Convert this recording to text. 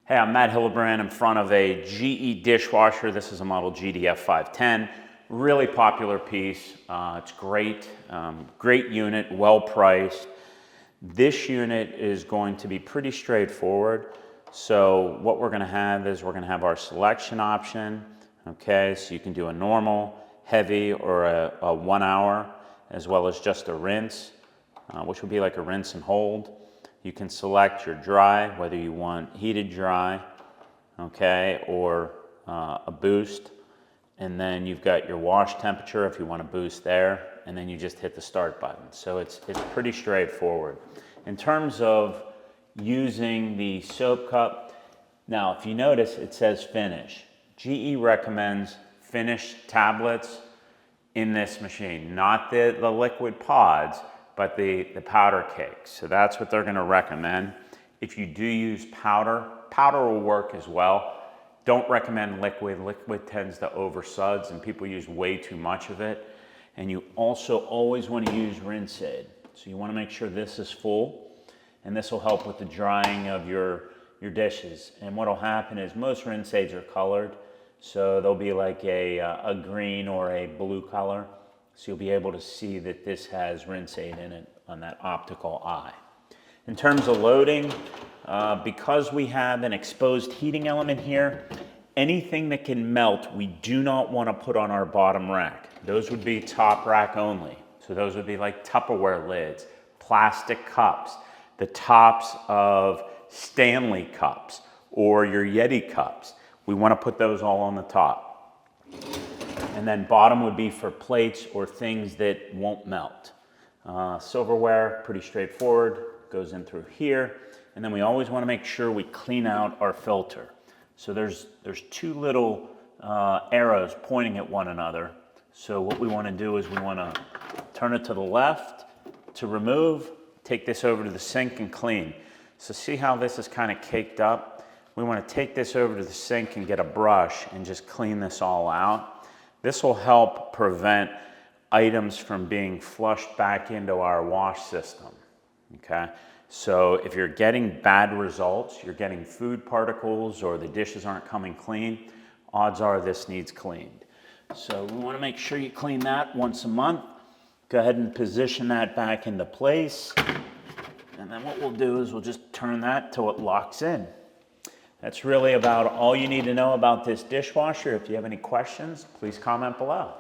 Hey, I'm Matt Hillebrand in front of a GE dishwasher. This is a model GDF510. Really popular piece. It's great. Great unit, well priced. This unit is going to be pretty straightforward. So what we're going to have is we're going to have our selection option. Okay, so you can do a normal, heavy, or a 1 hour, as well as just a rinse, which would be like a rinse and hold. You can select your dry, whether you want heated dry, okay, or a boost. And then you've got your wash temperature if you want to boost there, and then you just hit the start button. So it's pretty straightforward. In terms of using the soap cup, now if you notice it says finish. GE recommends finished tablets in this machine, not the liquid pods, but the powder cakes. So that's what they're gonna recommend. If you do use powder, powder will work as well. Don't recommend liquid. Liquid tends to oversuds and people use way too much of it. And you also always wanna use rinse aid. So you wanna make sure this is full, and this will help with the drying of your dishes. And what'll happen is most rinse aids are colored. So they'll be like a green or a blue color. So you'll be able to see that this has rinse aid in it on that optical eye. In terms of loading, because we have an exposed heating element here, anything that can melt, we do not want to put on our bottom rack. Those would be top rack only. So those would be like Tupperware lids, plastic cups, the tops of Stanley cups, or your Yeti cups. We want to put those all on the top. And then bottom would be for plates or things that won't melt. Silverware, pretty straightforward, goes in through here. And then we always want to make sure we clean out our filter. So there's two little arrows pointing at one another. So what we want to do is we want to turn it to the left to remove, take this over to the sink and clean. So see how this is kind of caked up? We want to take this over to the sink and get a brush and just clean this all out. This will help prevent items from being flushed back into our wash system, okay? So if you're getting bad results, you're getting food particles or the dishes aren't coming clean, odds are this needs cleaned. So we want to make sure you clean that once a month. Go ahead and position that back into place. And then what we'll do is we'll just turn that till it locks in. That's really about all you need to know about this dishwasher. If you have any questions, please comment below.